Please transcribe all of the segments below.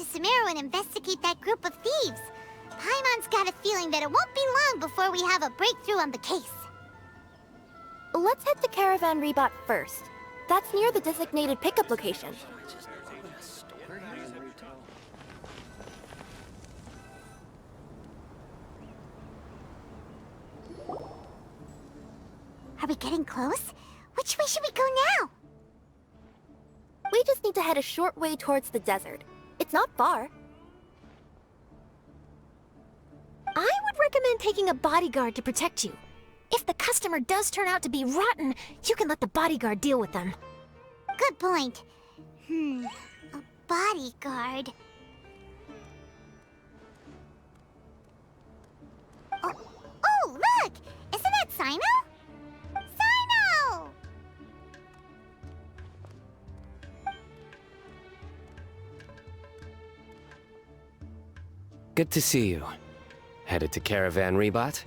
to Sumeru and investigate that group of thieves. Paimon's got a feeling that it won't be long before we have a breakthrough on the case. Let's head to Caravan Rebot first. That's near the designated pickup location. Are we getting close? Which way should we go now? We just need to head a short way towards the desert. It's not far. I would recommend taking a bodyguard to protect you. If the customer does turn out to be rotten, you can let the bodyguard deal with them. Good point. A bodyguard. Oh, look! Isn't that Cyno? Cyno! Good to see you. Headed to Caravan Rebot?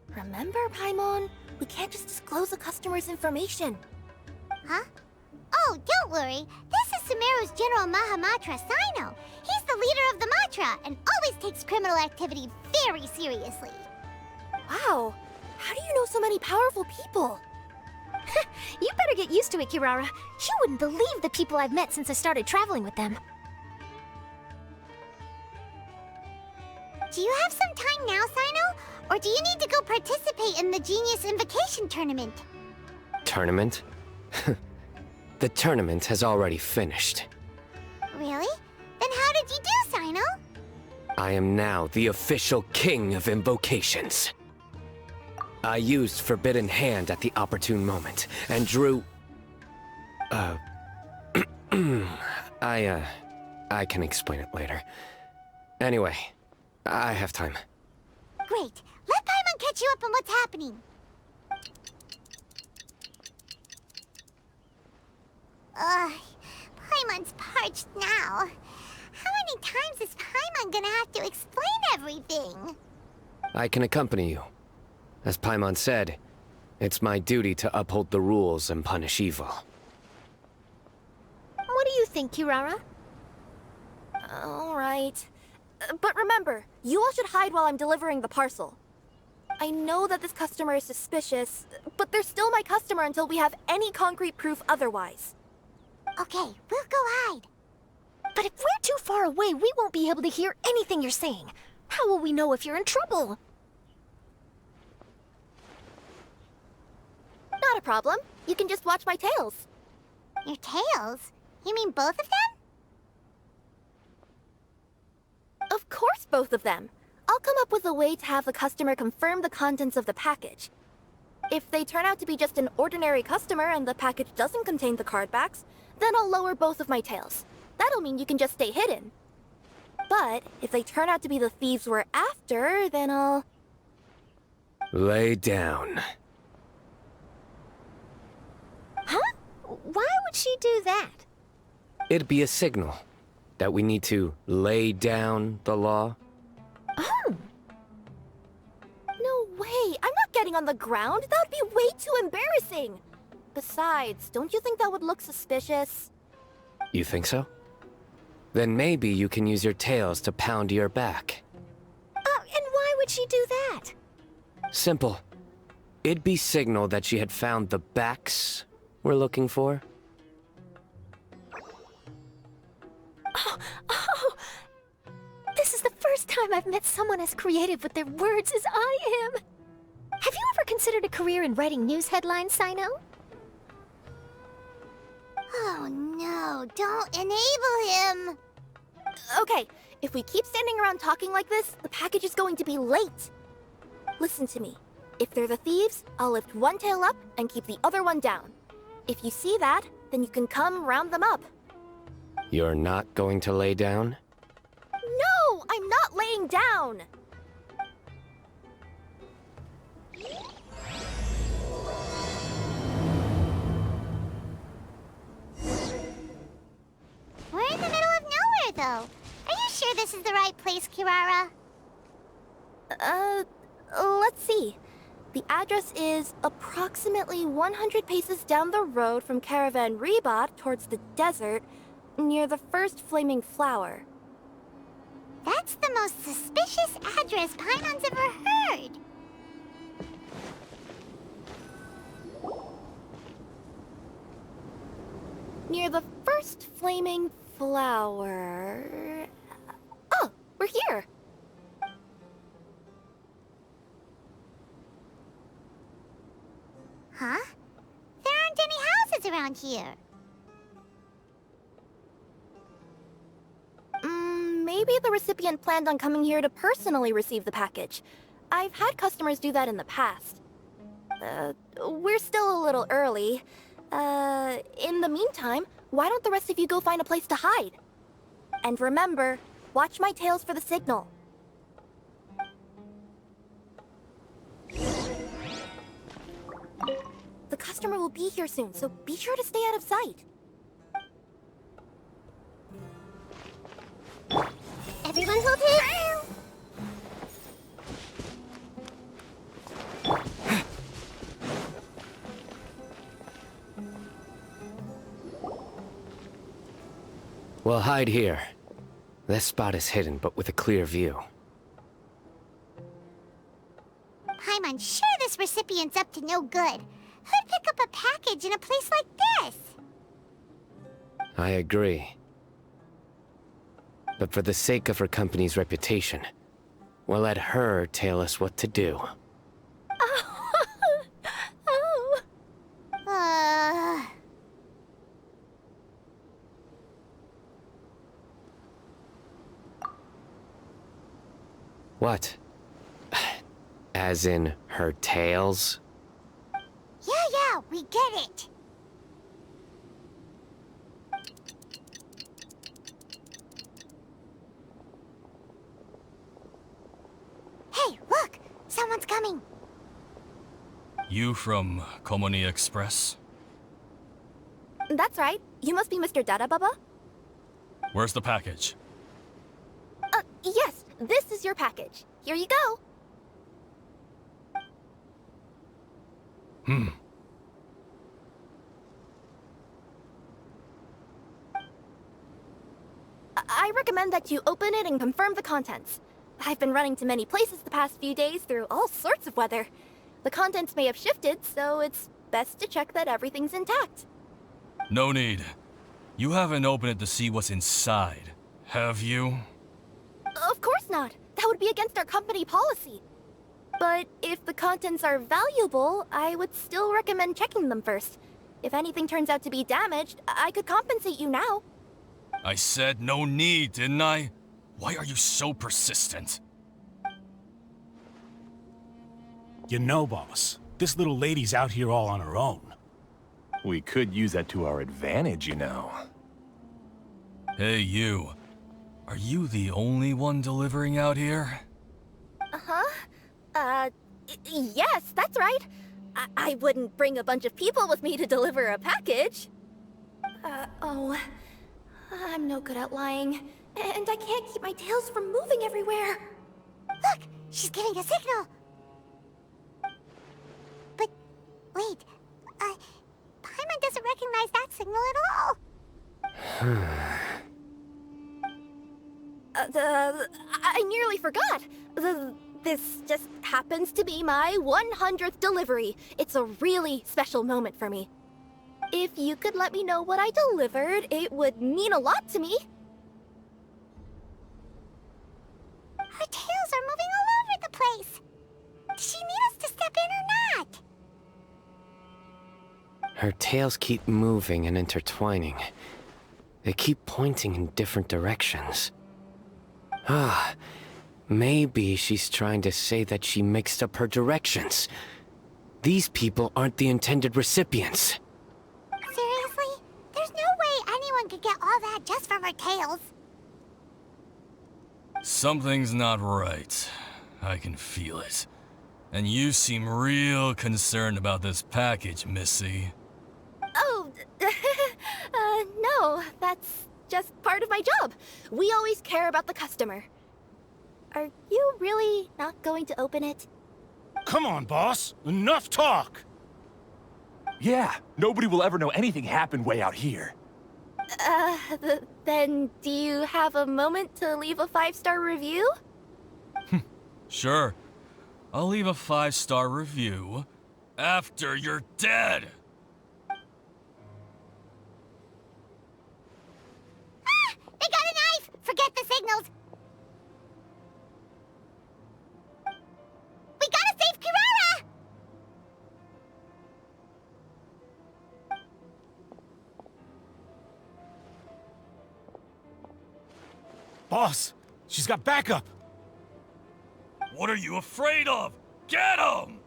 Remember, Paimon? We can't just disclose a customer's information. Huh? Oh, don't worry. This is Sumeru's General Mahamatra, Cyno. He's the leader of the Matra and always takes criminal activity very seriously. Wow! How do you know so many powerful people? You better get used to it, Kirara. You wouldn't believe the people I've met since I started traveling with them. Do you have some time now, Cyno? Or do you need to go participate in the Genius Invocation Tournament? Tournament? The tournament has already finished. Really? Then how did you do, Cyno? I am now the official king of invocations. I used Forbidden Hand at the opportune moment, and drew... I can explain it later. Anyway, I have time. Great. Let Paimon catch you up on what's happening. Paimon's parched now. How many times is Paimon gonna have to explain everything? I can accompany you. As Paimon said, it's my duty to uphold the rules and punish evil. What do you think, Kirara? Alright. But remember, you all should hide while I'm delivering the parcel. I know that this customer is suspicious, but they're still my customer until we have any concrete proof otherwise. Okay, we'll go hide. But if we're too far away, we won't be able to hear anything you're saying. How will we know if you're in trouble? Not a problem. You can just watch my tails. Your tails? You mean both of them? Of course, both of them. I'll come up with a way to have the customer confirm the contents of the package. If they turn out to be just an ordinary customer and the package doesn't contain the card backs, then I'll lower both of my tails. That'll mean you can just stay hidden. But if they turn out to be the thieves we're after, then I'll... Lay down. Huh? Why would she do that? It'd be a signal that we need to lay down the law. Oh. No way! I'm not getting on the ground! That would be way too embarrassing! Besides, don't you think that would look suspicious? You think so? Then maybe you can use your tails to pound your back. And why would she do that? Simple. It'd be signal that she had found the backs we're looking for. Oh! This is the first time I've met someone as creative with their words as I am. Have you ever considered a career in writing news headlines, Cyno? Oh no, don't enable him! Okay, if we keep standing around talking like this, the package is going to be late. Listen to me. If they're the thieves, I'll lift one tail up and keep the other one down. If you see that, then you can come round them up. You're not going to lay down? No, I'm not laying down! We're in the middle of nowhere, though. Are you sure this is the right place, Kirara? Let's see. The address is approximately 100 paces down the road from Caravan Rebot towards the desert, Near the first flaming flower. That's the most suspicious address Paimon's ever heard. Near the first flaming flower... Oh, we're here! Huh? There aren't any houses around here. Maybe the recipient planned on coming here to personally receive the package. I've had customers do that in the past. We're still a little early. In the meantime, why don't the rest of you go find a place to hide? And remember, watch my tails for the signal. The customer will be here soon, so be sure to stay out of sight. Everyone hold hands. We'll hide here. This spot is hidden, but with a clear view. Paimon's sure this recipient's up to no good. Who'd pick up a package in a place like this? I agree. But for the sake of her company's reputation, we'll let her tell us what to do. Oh. What? As in her tails? Yeah, we get it. Hey, look! Someone's coming. You from Culminate Express? That's right. You must be Mr. Dada Baba? Where's the package? Yes. This is your package. Here you go. I recommend that you open it and confirm the contents. I've been running to many places the past few days through all sorts of weather. The contents may have shifted, so it's best to check that everything's intact. No need. You haven't opened it to see what's inside, have you? Of course not. That would be against our company policy. But if the contents are valuable, I would still recommend checking them first. If anything turns out to be damaged, I could compensate you now. I said no need, didn't I? Why are you so persistent? You know, boss, this little lady's out here all on her own. We could use that to our advantage, you know. Hey, you. Are you the only one delivering out here? Yes, that's right. I wouldn't bring a bunch of people with me to deliver a package. I'm no good at lying. And I can't keep my tails from moving everywhere. Look! She's giving a signal! But, wait, Paimon doesn't recognize that signal at all! I nearly forgot. This just happens to be my 100th delivery. It's a really special moment for me. If you could let me know what I delivered, it would mean a lot to me. Her tails are moving all over the place! Does she need us to step in or not? Her tails keep moving and intertwining. They keep pointing in different directions. Maybe she's trying to say that she mixed up her directions. These people aren't the intended recipients. Seriously? There's no way anyone could get all that just from her tails. Something's not right. I can feel it. And you seem real concerned about this package, Missy. Oh, no, that's just part of my job. We always care about the customer. Are you really not going to open it? Come on, boss. Enough talk. Yeah, nobody will ever know anything happened way out here. Then do you have a moment to leave a 5-star review? Sure. I'll leave a 5-star review after you're dead. Ah! They got a knife! Forget the signals! We gotta save Kirara! Boss, she's got backup. What are you afraid of? Get him!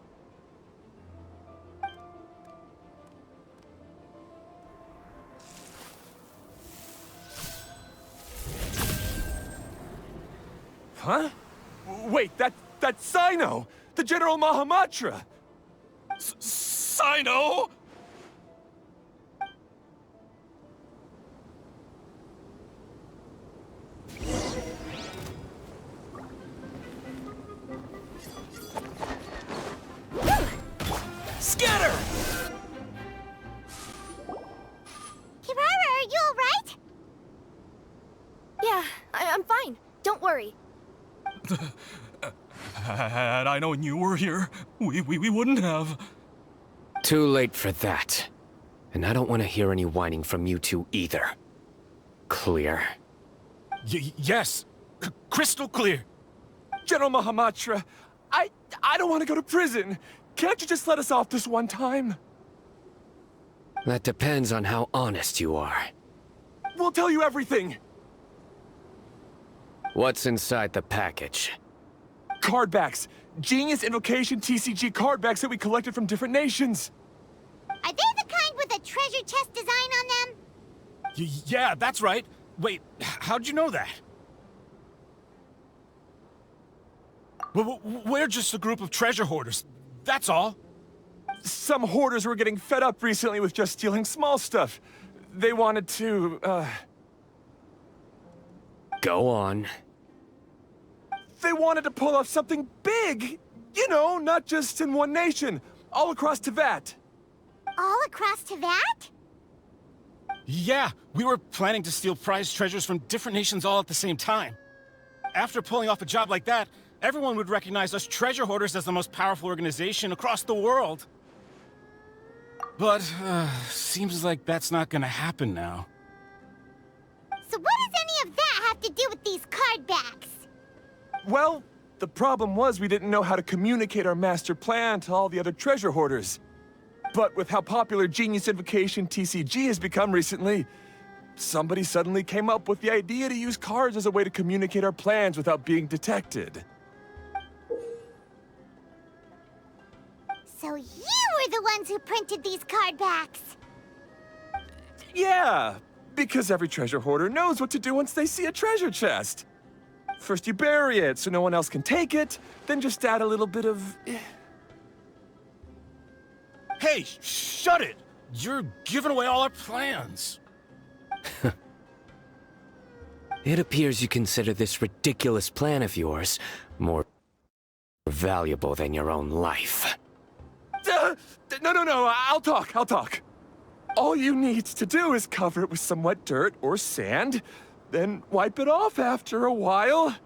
Huh? Wait, that's Cyno! The General Mahamatra! Cyno? Scatter! Kirara, are you alright? Yeah, I'm fine. Don't worry. Had I known you were here, we wouldn't have. Too late for that. And I don't want to hear any whining from you two either. Clear? Yes. Crystal clear. General Mahamatra, I don't want to go to prison. Can't you just let us off this one time? That depends on how honest you are. We'll tell you everything. What's inside the package? Card backs. Genius Invocation TCG card backs that we collected from different nations. Are they the kind with a treasure chest design on them? Yeah, that's right. Wait, how'd you know that? We're just a group of treasure hoarders. That's all. Some hoarders were getting fed up recently with just stealing small stuff. They wanted to, Go on. They wanted to pull off something big! You know, not just in one nation, all across Teyvat. All across Teyvat? Yeah, we were planning to steal prized treasures from different nations all at the same time. After pulling off a job like that, everyone would recognize us treasure hoarders as the most powerful organization across the world. But, seems like that's not gonna happen now. So what does any of that have to do with these card backs? Well, the problem was we didn't know how to communicate our master plan to all the other treasure hoarders. But with how popular Genius Invocation TCG has become recently, somebody suddenly came up with the idea to use cards as a way to communicate our plans without being detected. So you were the ones who printed these card backs? Yeah, because every treasure hoarder knows what to do once they see a treasure chest. First you bury it so no one else can take it, then just add a little bit of... Hey, shut it! You're giving away all our plans. It appears you consider this ridiculous plan of yours more valuable than your own life. No, I'll talk. All you need to do is cover it with some wet dirt or sand, then wipe it off after a while.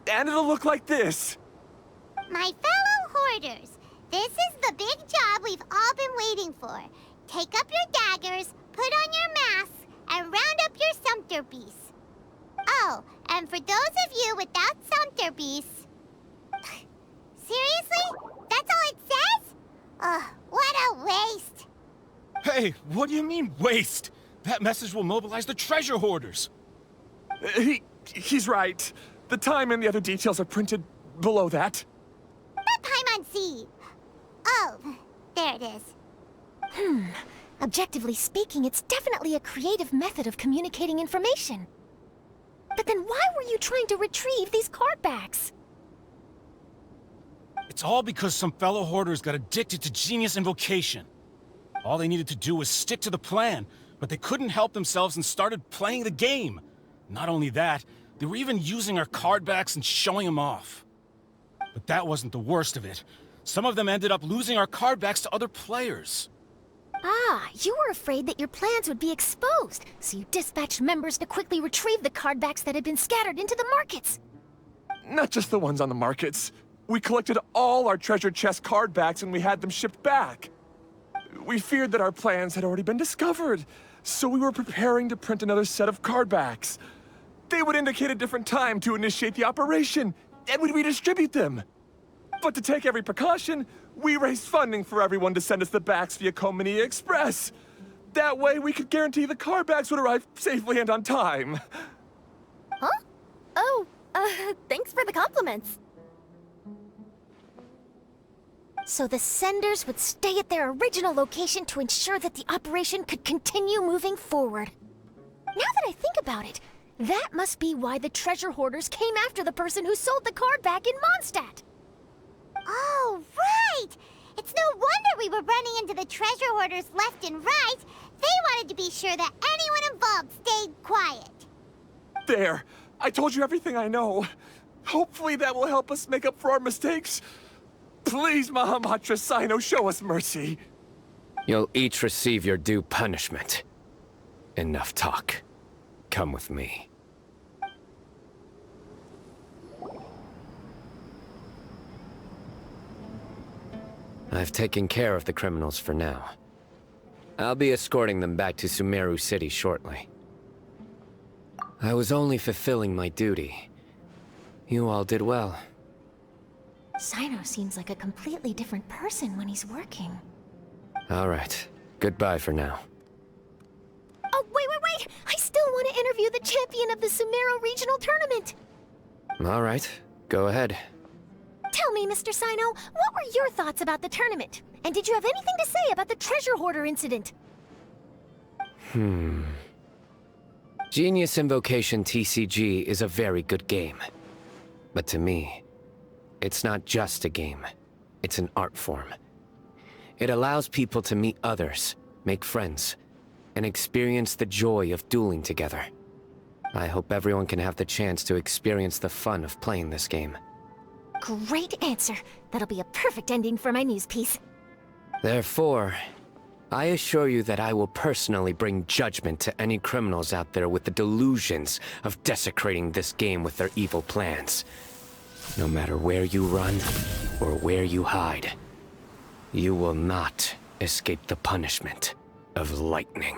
And it'll look like this. My fellow hoarders, this is the big job we've all been waiting for. Take up your daggers, put on your masks, and round up your sumpter beasts. Oh, and for those of you without sumpter beasts... Seriously? That's all it says? Ugh, what a waste. Hey, what do you mean, waste? That message will mobilize the treasure hoarders. He's right. The time and the other details are printed below that. That Paimon. Oh, there it is. Objectively speaking, it's definitely a creative method of communicating information. But then why were you trying to retrieve these card backs? It's all because some fellow hoarders got addicted to Genius Invocation. All they needed to do was stick to the plan, but they couldn't help themselves and started playing the game. Not only that, they were even using our card backs and showing them off. But that wasn't the worst of it. Some of them ended up losing our card backs to other players. Ah, you were afraid that your plans would be exposed, so you dispatched members to quickly retrieve the cardbacks that had been scattered into the markets. Not just the ones on the markets. We collected all our treasure chest cardbacks and we had them shipped back. We feared that our plans had already been discovered, so we were preparing to print another set of cardbacks. They would indicate a different time to initiate the operation, and we'd redistribute them. But to take every precaution, we raised funding for everyone to send us the backs via Culminate Express. That way, we could guarantee the cardbacks would arrive safely and on time. Huh? Oh, thanks for the compliments. So the senders would stay at their original location to ensure that the operation could continue moving forward. Now that I think about it, that must be why the treasure hoarders came after the person who sold the card back in Mondstadt. Oh, right! It's no wonder we were running into the treasure hoarders left and right. They wanted to be sure that anyone involved stayed quiet. There! I told you everything I know. Hopefully that will help us make up for our mistakes. Please, Mahamatra Cyno, show us mercy. You'll each receive your due punishment. Enough talk. Come with me. I've taken care of the criminals for now. I'll be escorting them back to Sumeru City shortly. I was only fulfilling my duty. You all did well. Cyno seems like a completely different person when he's working. All right. Goodbye for now. Oh, wait! I still want to interview the champion of the Sumeru Regional Tournament! All right. Go ahead. Tell me, Mr. Cyno, what were your thoughts about the tournament? And did you have anything to say about the treasure hoarder incident? Genius Invocation TCG is a very good game. But to me, it's not just a game. It's an art form. It allows people to meet others, make friends, and experience the joy of dueling together. I hope everyone can have the chance to experience the fun of playing this game. Great answer. That'll be a perfect ending for my news piece. Therefore, I assure you that I will personally bring judgment to any criminals out there with the delusions of desecrating this game with their evil plans. No matter where you run or where you hide, you will not escape the punishment of lightning.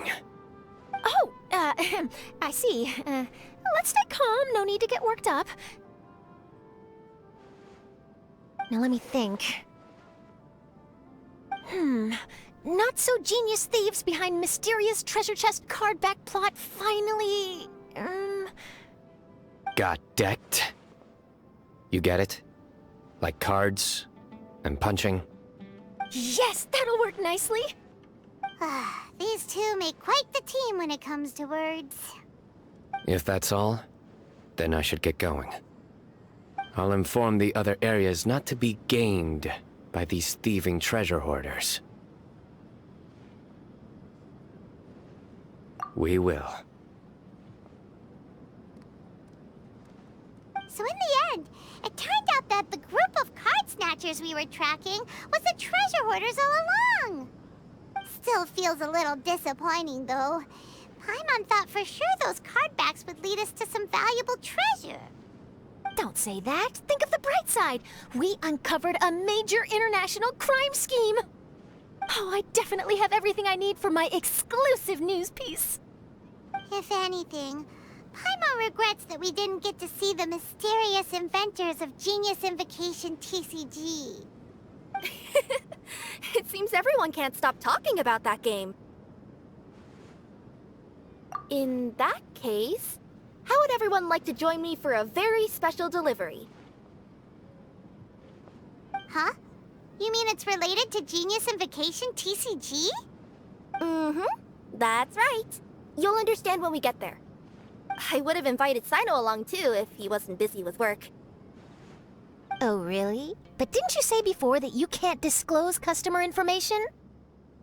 Oh, I see. Let's stay calm. No need to get worked up. Now let me think. Not-so-genius thieves behind mysterious treasure chest cardback plot finally... Got decked? You get it? Like cards and punching? Yes, that'll work nicely. These two make quite the team when it comes to words. If that's all, then I should get going. I'll inform the other areas not to be gamed by these thieving treasure hoarders. We will. So in the end, it turned out that the group of card snatchers we were tracking was the treasure hoarders all along. Still feels a little disappointing, though. Paimon thought for sure those cardbacks would lead us to some valuable treasure. Don't say that. Think of the bright side. We uncovered a major international crime scheme. Oh, I definitely have everything I need for my exclusive news piece. If anything, Paimon regrets that we didn't get to see the mysterious inventors of Genius Invocation TCG. It seems everyone can't stop talking about that game. In that case, how would everyone like to join me for a very special delivery? Huh? You mean it's related to Genius Invocation TCG? Mm-hmm. That's right. You'll understand when we get there. I would have invited Cyno along too if he wasn't busy with work. Oh, really? But didn't you say before that you can't disclose customer information?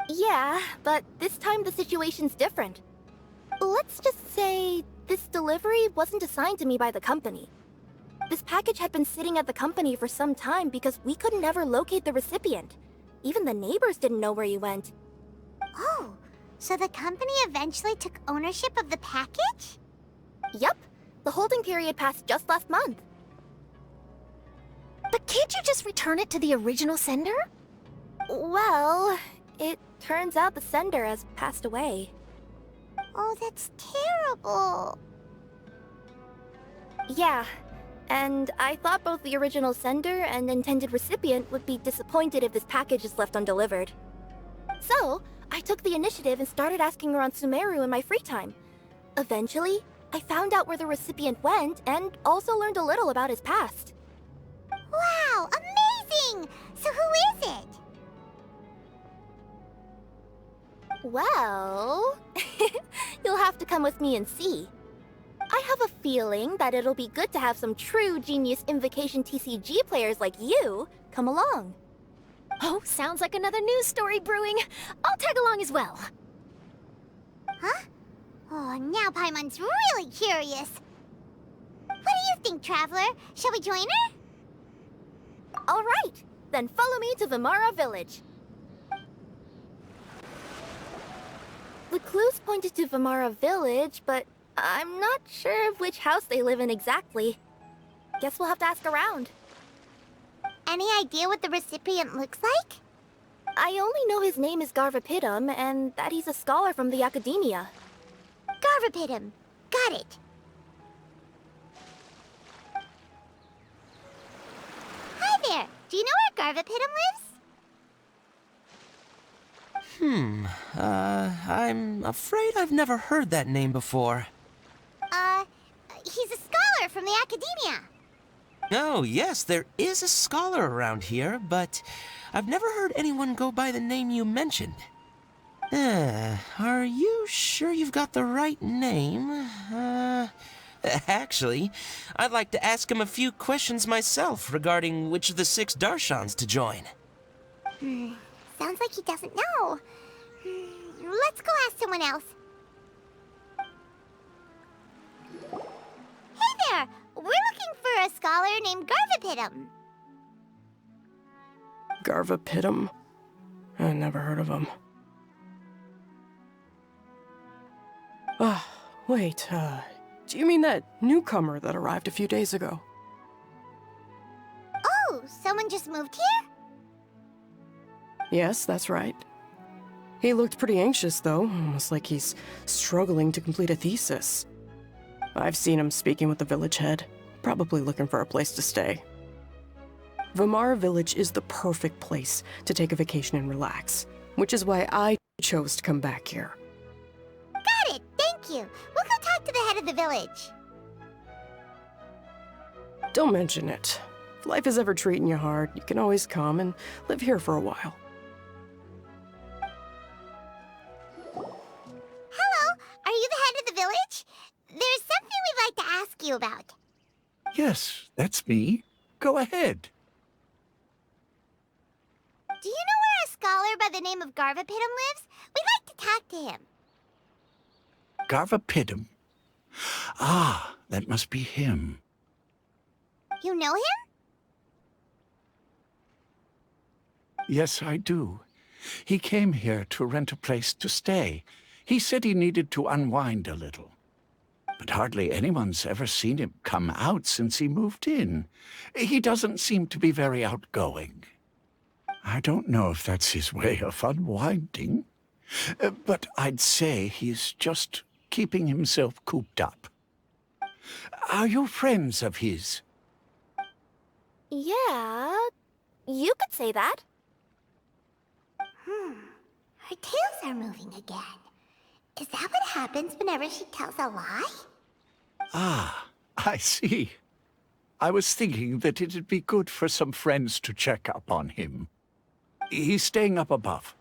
Yeah, but this time the situation's different. Let's just say this delivery wasn't assigned to me by the company. This package had been sitting at the company for some time because we could never locate the recipient. Even the neighbors didn't know where he went. Oh, so the company eventually took ownership of the package? Yup. The holding period passed just last month. But can't you just return it to the original sender? Well, it turns out the sender has passed away. Oh, that's terrible. Yeah, and I thought both the original sender and intended recipient would be disappointed if this package is left undelivered. So, I took the initiative and started asking around Sumeru in my free time. Eventually, I found out where the recipient went and also learned a little about his past. Wow, amazing! So who is it? Well, you'll have to come with me and see. I have a feeling that it'll be good to have some true Genius Invocation TCG players like you come along. Oh, sounds like another news story brewing. I'll tag along as well. Huh? Oh, now Paimon's really curious. What do you think, Traveler? Shall we join her? All right, then follow me to Vimara Village. The clues pointed to Vimara Village, but I'm not sure of which house they live in exactly. Guess we'll have to ask around. Any idea what the recipient looks like? I only know his name is Garvapidum and that he's a scholar from the academia. Garvapidum. Got it. Hi there. Do you know where Garvapidum lives? I'm afraid I've never heard that name before. He's a scholar from the academia. Oh, yes, there is a scholar around here, but I've never heard anyone go by the name you mentioned. Are you sure you've got the right name? Actually, I'd like to ask him a few questions myself regarding which of the 6 Darshans to join. Sounds like he doesn't know. Let's go ask someone else. Hey there! We're looking for a scholar named Garvapidum. Garvapidum? I never heard of him. Wait, do you mean that newcomer that arrived a few days ago? Oh, someone just moved here? Yes, that's right. He looked pretty anxious, though, almost like he's struggling to complete a thesis. I've seen him speaking with the village head, probably looking for a place to stay. Vimara Village is the perfect place to take a vacation and relax, which is why I chose to come back here. Got it, thank you. We'll go talk to the head of the village. Don't mention it. If life is ever treating you hard, you can always come and live here for a while. Hello, are you the head of the village? There's something we'd like to ask you about. Yes, that's me. Go ahead. Do you know where a scholar by the name of Garvapidum lives? We'd like to talk to him. Garvapidum. Ah, that must be him. You know him? Yes, I do. He came here to rent a place to stay. He said he needed to unwind a little. But hardly anyone's ever seen him come out since he moved in. He doesn't seem to be very outgoing. I don't know if that's his way of unwinding, but I'd say he's just keeping himself cooped up. Are you friends of his? Yeah, you could say that. Her tails are moving again. Is that what happens whenever she tells a lie? Ah, I see. I was thinking that it'd be good for some friends to check up on him. He's staying up above.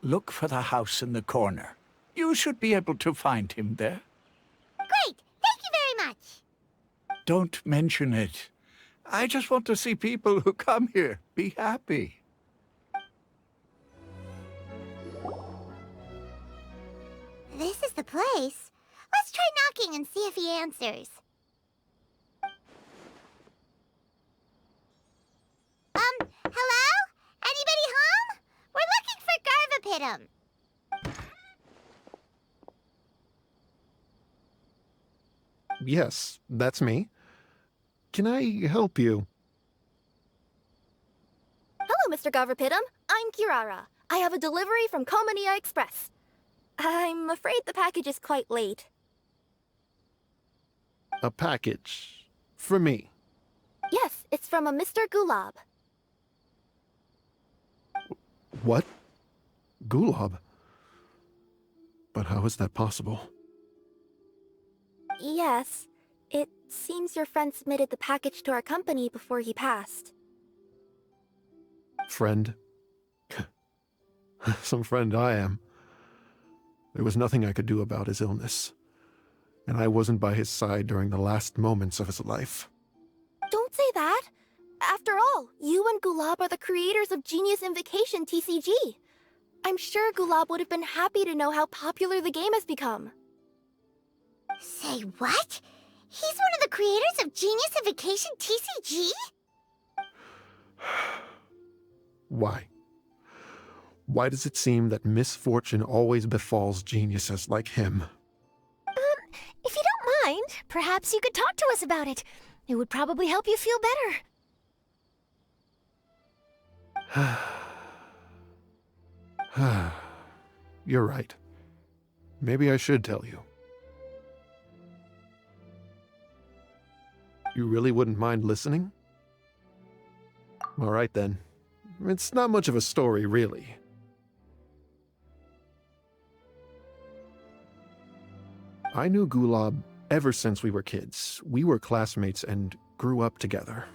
Look for the house in the corner. You should be able to find him there. Great! Thank you very much! Don't mention it. I just want to see people who come here be happy. This is the place. Let's try knocking and see if he answers. Hello? Anybody home? We're looking for Garvapidum. Yes, that's me. Can I help you? Hello, Mr. Garverpitum. I'm Kirara. I have a delivery from Culminate Express. I'm afraid the package is quite late. A package. For me. Yes, it's from a Mr. Gulab. What? Gulab? But how is that possible? Yes. It seems your friend submitted the package to our company before he passed. Friend? Some friend I am. There was nothing I could do about his illness, and I wasn't by his side during the last moments of his life. Don't say that! After all, you and Gulab are the creators of Genius Invocation TCG. I'm sure Gulab would have been happy to know how popular the game has become. Say what? He's one of the creators of Genius Invocation TCG? Why? Why does it seem that misfortune always befalls geniuses like him? If you don't mind, perhaps you could talk to us about it. It would probably help you feel better. You're right. Maybe I should tell you. You really wouldn't mind listening? All right then. It's not much of a story, really. I knew Gulab ever since we were kids. We were classmates and grew up together.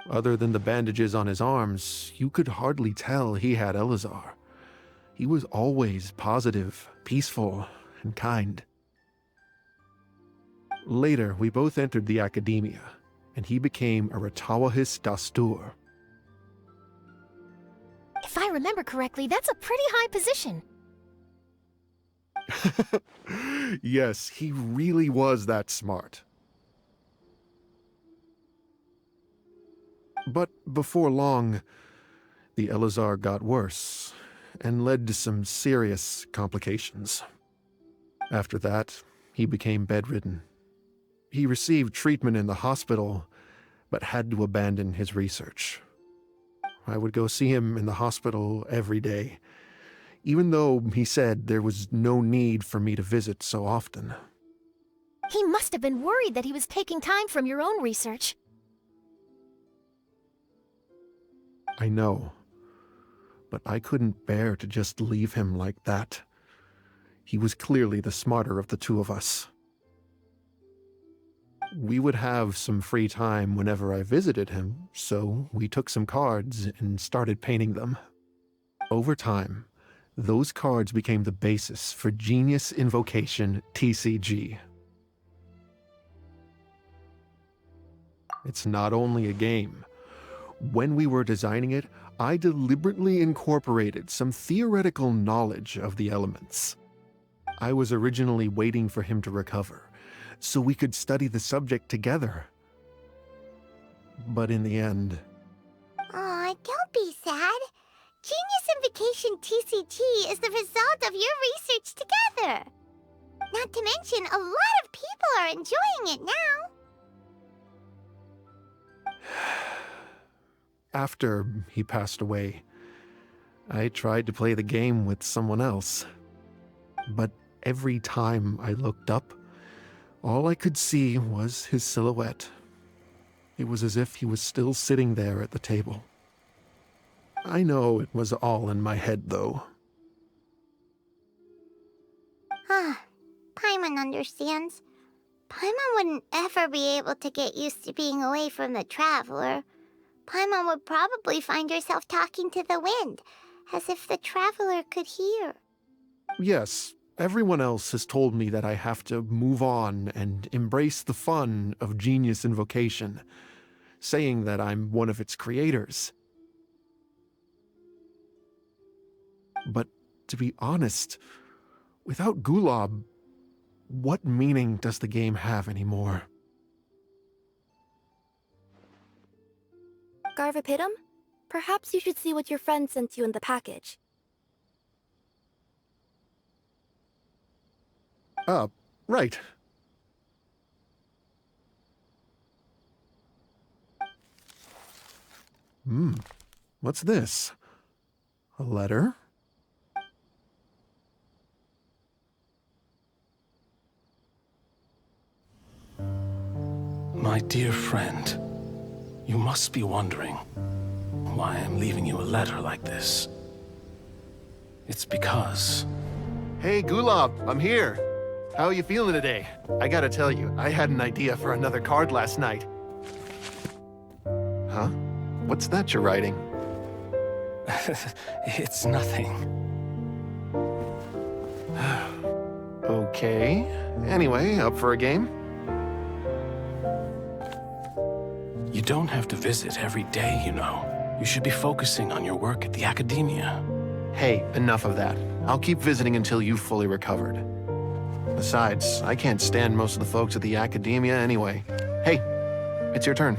Other than the bandages on his arms, you could hardly tell he had Elazar. He was always positive, peaceful, and kind. Later, we both entered the academia, and he became a Ratawahis Dastur. If I remember correctly, that's a pretty high position. Yes, he really was that smart. But before long, the Elazar got worse and led to some serious complications. After that, he became bedridden. He received treatment in the hospital, but had to abandon his research. I would go see him in the hospital every day, even though he said there was no need for me to visit so often. He must have been worried that he was taking time from your own research. I know, but I couldn't bear to just leave him like that. He was clearly the smarter of the two of us. We would have some free time whenever I visited him, so we took some cards and started painting them. Over time, those cards became the basis for Genius Invocation TCG. It's not only a game. When we were designing it, I deliberately incorporated some theoretical knowledge of the elements. I was originally waiting for him to recover, so we could study the subject together. But in the end... Aw, don't be sad. Genius Invocation TCG is the result of your research together. Not to mention, a lot of people are enjoying it now. After he passed away, I tried to play the game with someone else. But every time I looked up, all I could see was his silhouette. It was as if he was still sitting there at the table. I know it was all in my head, though. Paimon understands. Paimon wouldn't ever be able to get used to being away from the Traveler. Paimon would probably find herself talking to the wind, as if the Traveler could hear. Yes, everyone else has told me that I have to move on and embrace the fun of Genius Invocation, saying that I'm one of its creators. But to be honest, without Gulab, what meaning does the game have anymore? Garverpitum, perhaps you should see what your friend sent you in the package. Right. What's this? A letter? My dear friend, you must be wondering why I'm leaving you a letter like this. It's because... Hey, Gulab, I'm here. How are you feeling today? I gotta tell you, I had an idea for another card last night. Huh? What's that you're writing? It's nothing. Okay. Anyway, up for a game? You don't have to visit every day, you know. You should be focusing on your work at the academia. Hey, enough of that. I'll keep visiting until you've fully recovered. Besides, I can't stand most of the folks at the academia anyway. Hey, it's your turn.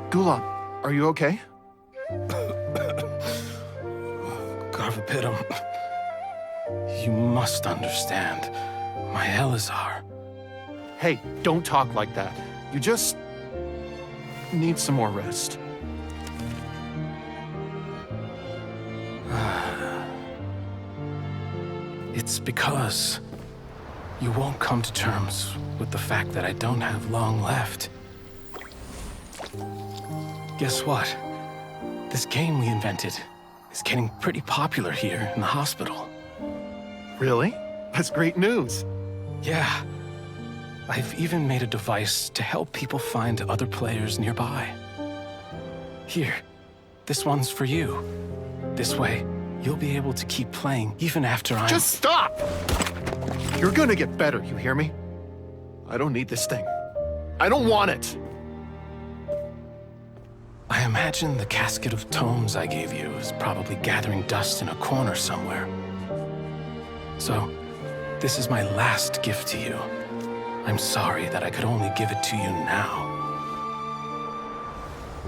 Gulab, are you okay? Garvapitum, you must understand. My Elazar. Hey, don't talk like that. You just need some more rest. It's because you won't come to terms with the fact that I don't have long left. Guess what? This game we invented is getting pretty popular here in the hospital. Really? That's great news. Yeah. I've even made a device to help people find other players nearby. Here, this one's for you. This way, you'll be able to keep playing even after I'm... Just stop! You're gonna get better, you hear me? I don't need this thing. I don't want it! I imagine the casket of tomes I gave you is probably gathering dust in a corner somewhere. So, this is my last gift to you. I'm sorry that I could only give it to you now.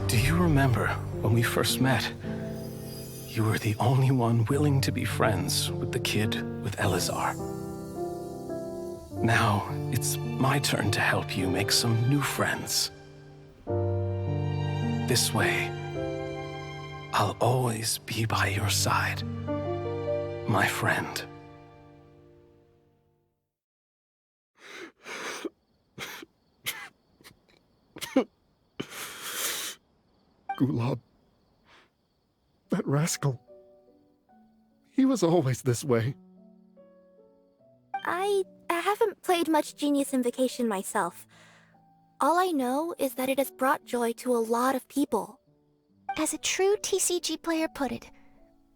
Do you remember when we first met? You were the only one willing to be friends with the kid with Elazar. Now, it's my turn to help you make some new friends. This way, I'll always be by your side, my friend. Gulab. That rascal. He was always this way. I haven't played much Genius Invocation myself. All I know is that it has brought joy to a lot of people. As a true TCG player put it,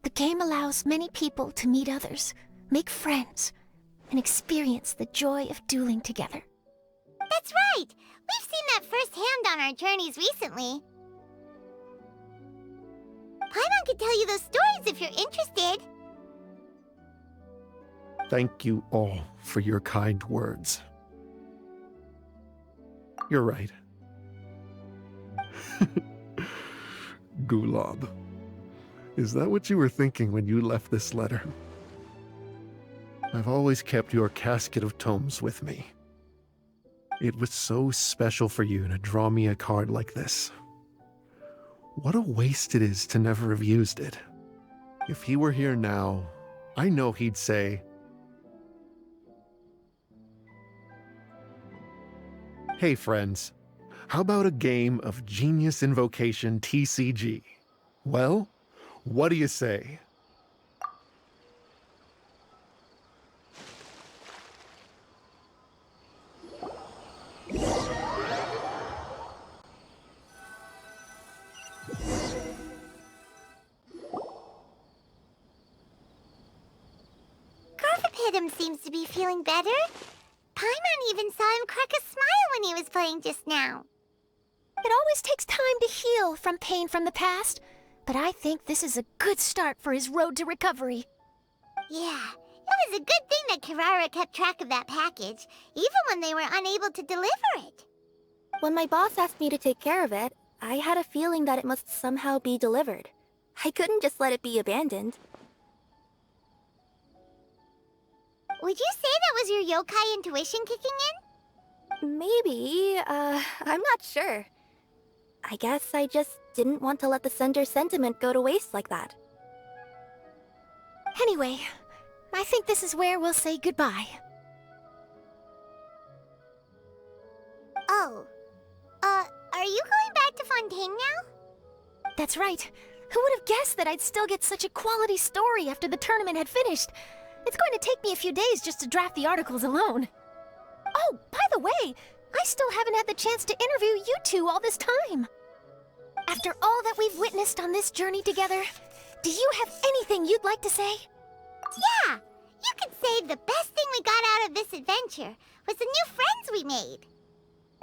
the game allows many people to meet others, make friends, and experience the joy of dueling together. That's right! We've seen that firsthand on our journeys recently. Paimon could tell you those stories if you're interested. Thank you all for your kind words. You're right. Gulab. Is that what you were thinking when you left this letter? I've always kept your casket of tomes with me. It was so special for you to draw me a card like this. What a waste it is to never have used it. If he were here now, I know he'd say, "Hey friends, how about a game of Genius Invocation TCG? Well, what do you say?" Garvapitum seems to be feeling better. Paimon even saw him crack a smile when he was playing just now. It always takes time to heal from pain from the past, but I think this is a good start for his road to recovery. Yeah, it was a good thing that Kirara kept track of that package, even when they were unable to deliver it. When my boss asked me to take care of it, I had a feeling that it must somehow be delivered. I couldn't just let it be abandoned. Would you say that was your yokai intuition kicking in? Maybe, I'm not sure. I guess I just didn't want to let the sender's sentiment go to waste like that. Anyway, I think this is where we'll say goodbye. Oh, are you going back to Fontaine now? That's right. Who would have guessed that I'd still get such a quality story after the tournament had finished? It's going to take me a few days just to draft the articles alone. Oh, by the way, I still haven't had the chance to interview you two all this time. After all that we've witnessed on this journey together, do you have anything you'd like to say? Yeah, you could say the best thing we got out of this adventure was the new friends we made.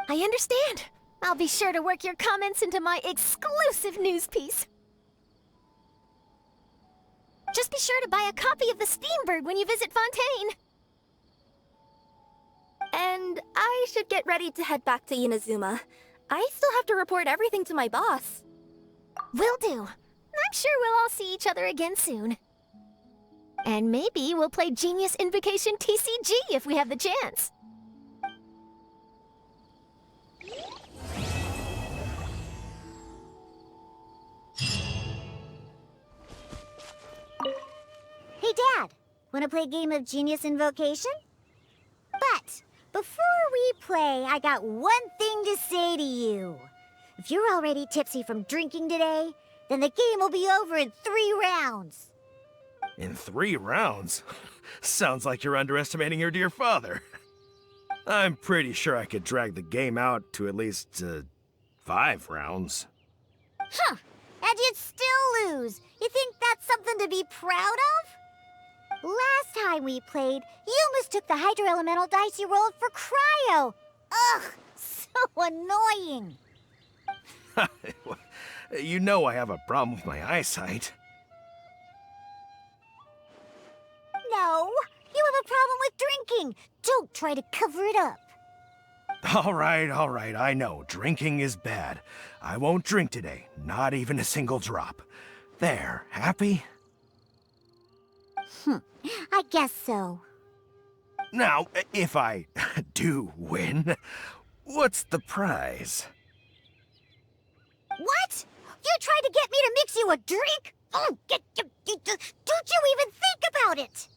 I understand. I'll be sure to work your comments into my exclusive news piece. Just be sure to buy a copy of the Steambird when you visit Fontaine. And I should get ready to head back to Inazuma. I still have to report everything to my boss. Will do. I'm sure we'll all see each other again soon. And maybe we'll play Genius Invocation TCG if we have the chance. Hey, Dad, want to play a game of Genius Invocation? But before we play, I got one thing to say to you. If you're already tipsy from drinking today, then the game will be over in 3 rounds. In 3 rounds? Sounds like you're underestimating your dear father. I'm pretty sure I could drag the game out to at least 5 rounds. Huh, and you'd still lose. You think that's something to be proud of? Last time we played, you mistook the Hydro Elemental dice you rolled for Cryo. Ugh, so annoying. You know I have a problem with my eyesight. No, you have a problem with drinking. Don't try to cover it up. All right, I know. Drinking is bad. I won't drink today, not even a single drop. There, happy? I guess so. Now, if I do win, what's the prize? What? You tried to get me to mix you a drink? Oh, don't you even think about it?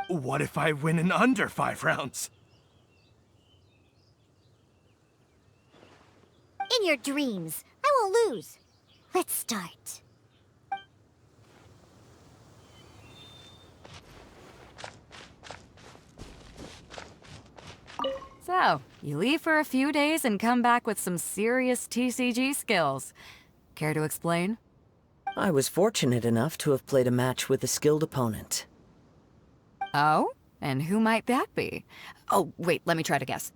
What if I win in under 5 rounds? In your dreams. I will lose. Let's start. So, you leave for a few days and come back with some serious TCG skills. Care to explain? I was fortunate enough to have played a match with a skilled opponent. Oh? And who might that be? Oh, wait, let me try to guess.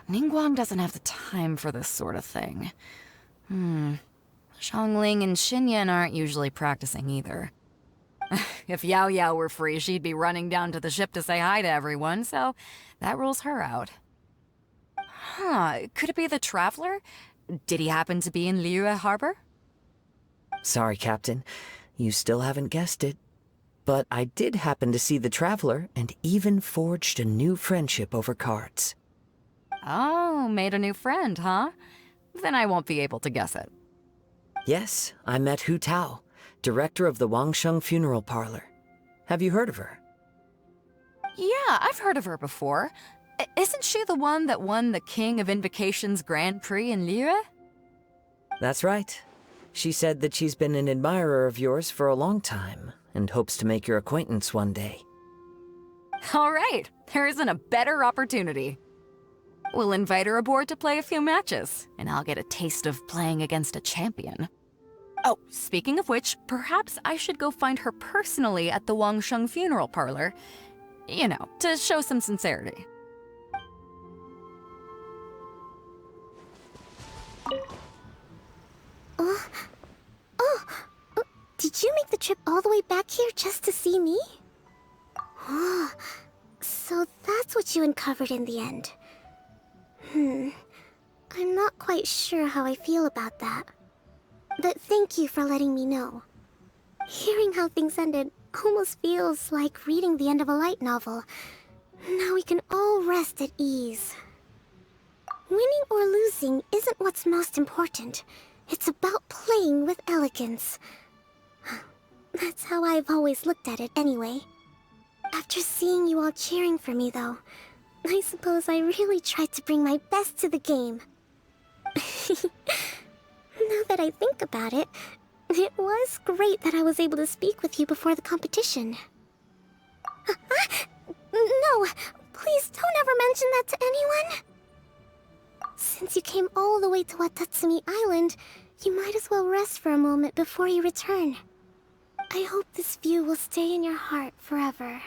Ningguang doesn't have the time for this sort of thing. Xiangling and Xinyan aren't usually practicing either. If Yao Yao were free, she'd be running down to the ship to say hi to everyone, so that rules her out. Could it be the Traveler? Did he happen to be in Liyue Harbor? Sorry, Captain. You still haven't guessed it. But I did happen to see the Traveler and even forged a new friendship over cards. Oh, made a new friend, huh? Then I won't be able to guess it. Yes, I met Hu Tao, director of the Wangsheng Funeral Parlor. Have you heard of her? Yeah, I've heard of her before. Isn't she the one that won the King of Invocation's Grand Prix in Liyue? That's right. She said that she's been an admirer of yours for a long time and hopes to make your acquaintance one day. All right, there isn't a better opportunity. We'll invite her aboard to play a few matches, and I'll get a taste of playing against a champion. Oh, speaking of which, perhaps I should go find her personally at the Wangsheng Funeral Parlor. You know, to show some sincerity. Did you make the trip all the way back here just to see me? Oh, so that's what you uncovered in the end. I'm not quite sure how I feel about that. But thank you for letting me know. Hearing how things ended almost feels like reading the end of a light novel. Now we can all rest at ease. Winning or losing isn't what's most important. It's about playing with elegance. That's how I've always looked at it anyway. After seeing you all cheering for me, though, I suppose I really tried to bring my best to the game. Now that I think about it, it was great that I was able to speak with you before the competition. No, please don't ever mention that to anyone. Since you came all the way to Watatsumi Island, you might as well rest for a moment before you return. I hope this view will stay in your heart forever.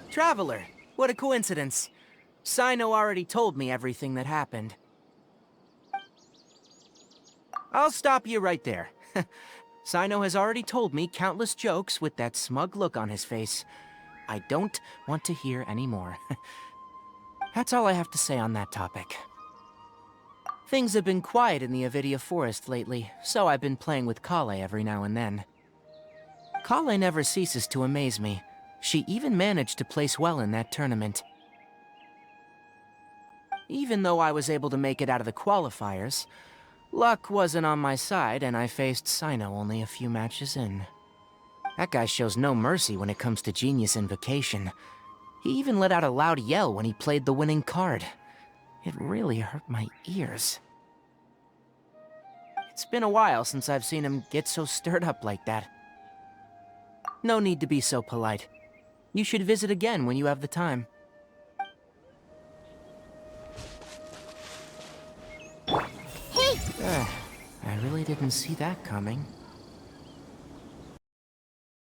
Traveler, what a coincidence. Cyno already told me everything that happened. I'll stop you right there. Cyno has already told me countless jokes with that smug look on his face. I don't want to hear any more. That's all I have to say on that topic. Things have been quiet in the Avidia Forest lately, so I've been playing with Kale every now and then. Kale never ceases to amaze me. She even managed to place well in that tournament. Even though I was able to make it out of the qualifiers, luck wasn't on my side and I faced Cyno only a few matches in. That guy shows no mercy when it comes to Genius Invocation. He even let out a loud yell when he played the winning card. It really hurt my ears. It's been a while since I've seen him get so stirred up like that. No need to be so polite. You should visit again when you have the time. Hey! I really didn't see that coming.